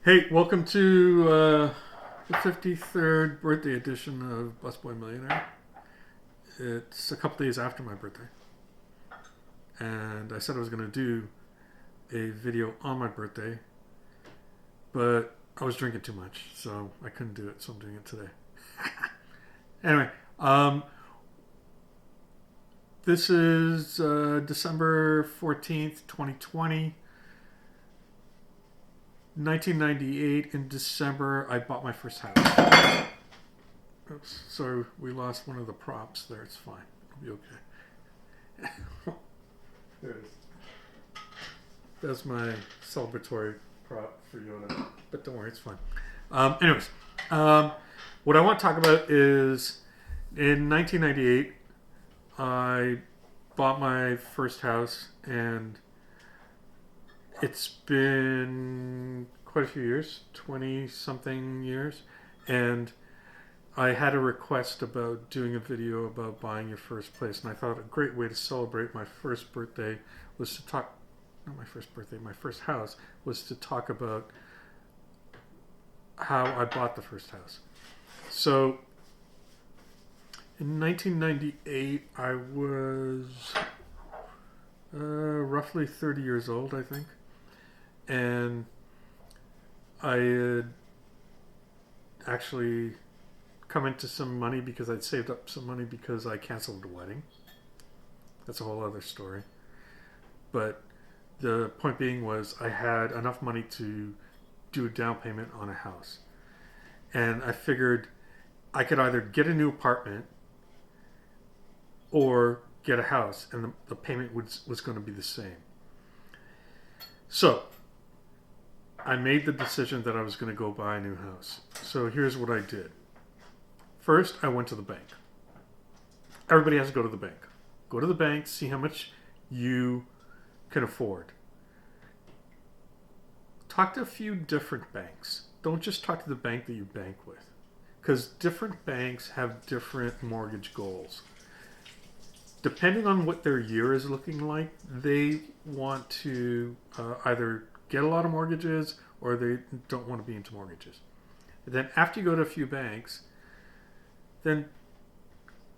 Hey, welcome to the 53rd birthday edition of Busboy Millionaire. It's a couple days after my birthday. And I said I was going to do a video on my birthday, but I was drinking too much, so I couldn't do it, so I'm doing it today. Anyway, this is December 14th, 2020. 1998 in December, I bought my first house. Oops, sorry, we lost one of the props there. It's fine. It'll be okay. There it is. That's my celebratory prop for Yoda. But don't worry, it's fine. Anyways, what I want to talk about is in 1998, I bought my first house, and it's been quite a few years, 20 something years, and I had a request about doing a video about buying your first place, and I thought a great way to celebrate my first birthday was to talk, not my first birthday, my first house, was to talk about how I bought the first house. So in 1998, I was roughly 30 years old, I think. And I had actually come into some money because I'd saved up some money because I canceled the wedding. That's a whole other story. But the point being was I had enough money to do a down payment on a house. And I figured I could either get a new apartment or get a house, and the payment was going to be the same. So I made the decision that I was going to go buy a new house. So here's what I did. First, I went to the bank. Everybody has to go to the bank. Go to the bank, see how much you can afford. Talk to a few different banks. Don't just talk to the bank that you bank with, because different banks have different mortgage goals. Depending on what their year is looking like, they want to either get a lot of mortgages or they don't want to be into mortgages. And then after you go to a few banks, then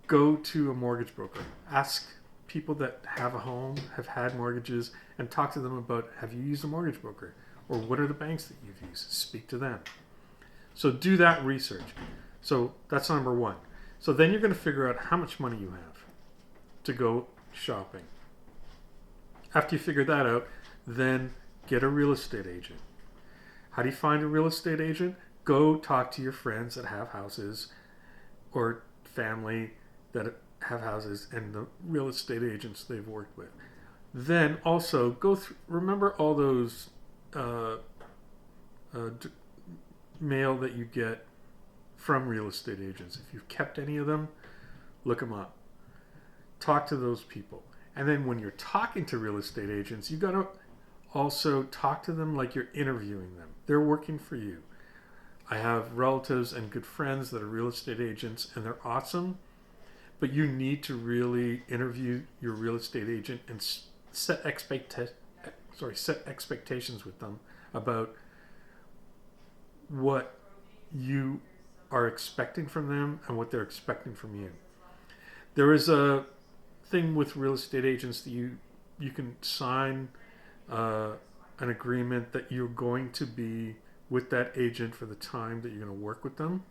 go to a mortgage broker. Ask people that have a home, have had mortgages, and talk to them about, have you used a mortgage broker? Or what are the banks that you've used? Speak to them. So do that research. So that's number one. So then you're going to figure out how much money you have to go shopping. After you figure that out, then get a real estate agent. How do you find a real estate agent? Go talk to your friends that have houses or family that have houses and the real estate agents they've worked with. Then also go through, remember all those mail that you get from real estate agents. If you've kept any of them, look them up. Talk to those people. And then when you're talking to real estate agents, you got to also talk to them like you're interviewing them. They're working for you. I have relatives and good friends that are real estate agents, and they're awesome, but you need to really interview your real estate agent and set expectations with them about what you are expecting from them and what they're expecting from you. There is a thing with real estate agents that you can sign an agreement that you're going to be with that agent for the time that you're going to work with them.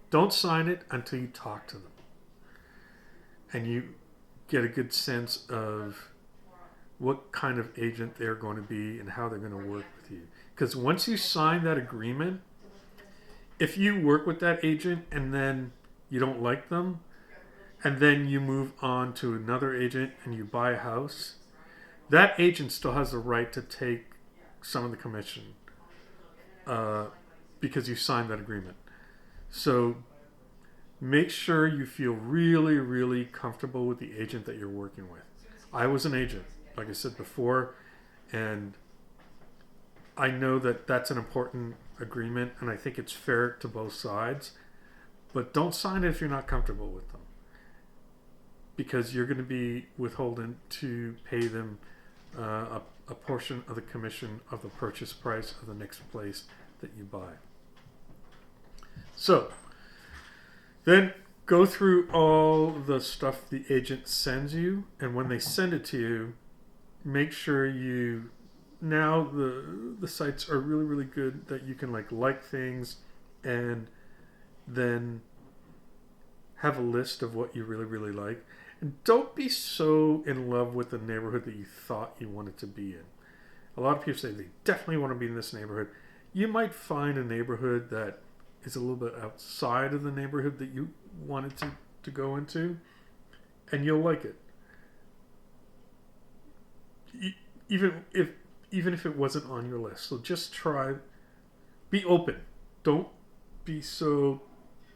Don't sign it until you talk to them and you get a good sense of what kind of agent they're going to be and how they're going to work with you. Because once you sign that agreement, if you work with that agent and then you don't like them, and then you move on to another agent and you buy a house, that agent still has the right to take some of the commission because you signed that agreement. So make sure you feel really, really comfortable with the agent that you're working with. I was an agent, like I said before, and I know that that's an important agreement, and I think it's fair to both sides, but don't sign it if you're not comfortable with them, because you're going to be withholding to pay them a a portion of the commission of the purchase price of the next place that you buy. So then go through all the stuff the agent sends you, and when they send it to you, make sure you, now the sites are really, really good that you can like things and then have a list of what you really, really like. And don't be so in love with the neighborhood that you thought you wanted to be in. A lot of people say they definitely want to be in this neighborhood. You might find a neighborhood that is a little bit outside of the neighborhood that you wanted to go into, and you'll like it. Even if it wasn't on your list. So just try, be open. Don't be so,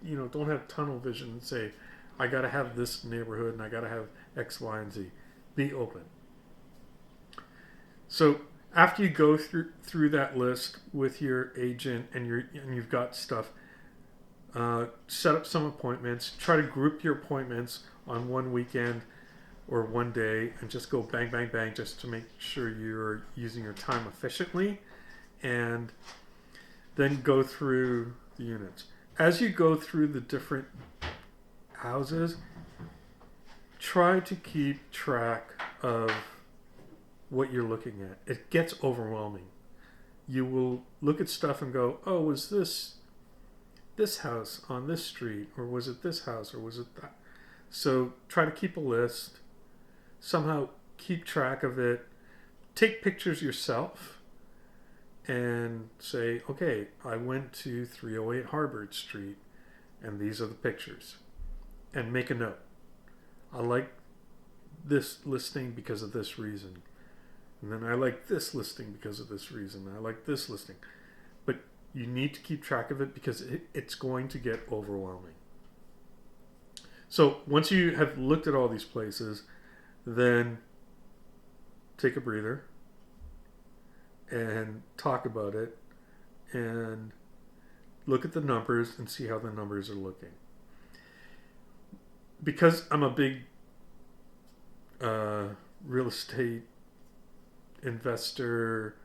don't have tunnel vision and say, I got to have this neighborhood and I got to have X, Y, and Z. Be open. So after you go through that list with your agent and you've got stuff, set up some appointments. Try to group your appointments on one weekend or one day and just go bang, bang, bang, just to make sure you're using your time efficiently, and then go through the units. As you go through the different houses, try to keep track of what you're looking at. It gets overwhelming. You will look at stuff and go, oh, was this house on this street, or was it this house, or was it that? So try to keep a list. Somehow keep track of it. Take pictures yourself and say, okay, I went to 308 Harvard Street and these are the pictures. And make a note. I like this listing because of this reason. And then I like this listing because of this reason. I like this listing. But you need to keep track of it because it's going to get overwhelming. So once you have looked at all these places, then take a breather and talk about it and look at the numbers and see how the numbers are looking. Because I'm a big real estate investor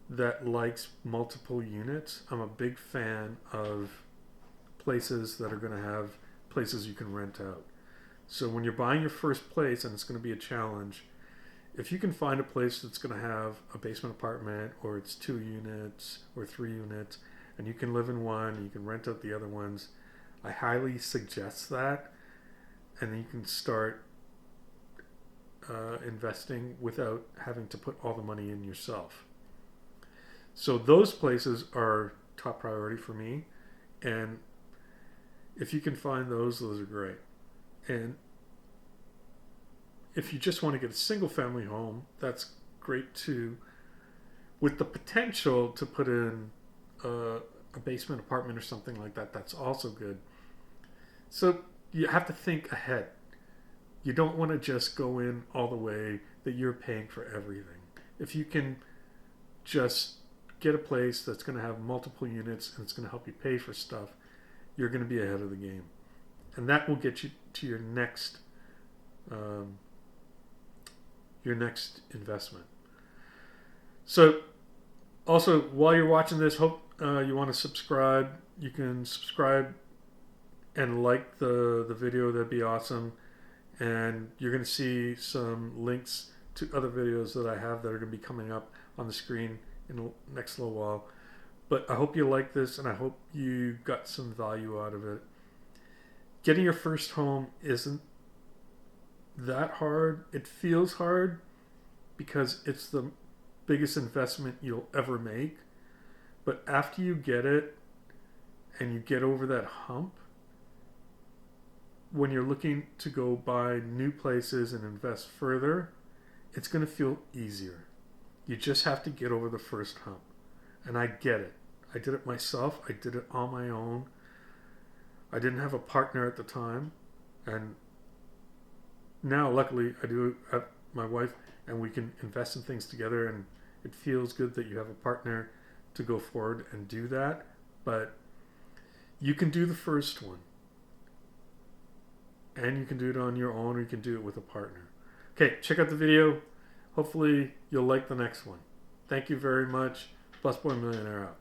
that likes multiple units, I'm a big fan of places that are going to have places you can rent out. So when you're buying your first place, and it's going to be a challenge, if you can find a place that's going to have a basement apartment, or it's 2 units or 3 units, and you can live in one and you can rent out the other ones, I highly suggest that. And then you can start investing without having to put all the money in yourself. So those places are top priority for me. And if you can find those are great. And if you just want to get a single family home, that's great too, with the potential to put in a basement apartment or something like that. That's also good. So you have to think ahead. You don't want to just go in all the way that you're paying for everything. If you can just get a place that's going to have multiple units and it's going to help you pay for stuff, you're going to be ahead of the game. And that will get you to your next investment. So also, while you're watching this, hope you want to subscribe. You can subscribe and like the video. That'd be awesome. And you're going to see some links to other videos that I have that are going to be coming up on the screen in the next little while. But I hope you like this, and I hope you got some value out of it. Getting your first home isn't that hard. It feels hard because it's the biggest investment you'll ever make. But after you get it and you get over that hump, when you're looking to go buy new places and invest further, it's going to feel easier. You just have to get over the first hump. And I get it. I did it myself. I did it on my own. I didn't have a partner at the time. And now, luckily, I do have my wife, and we can invest in things together. And it feels good that you have a partner to go forward and do that. But you can do the first one. And you can do it on your own, or you can do it with a partner. Okay, check out the video. Hopefully, you'll like the next one. Thank you very much. Busboy Millionaire out.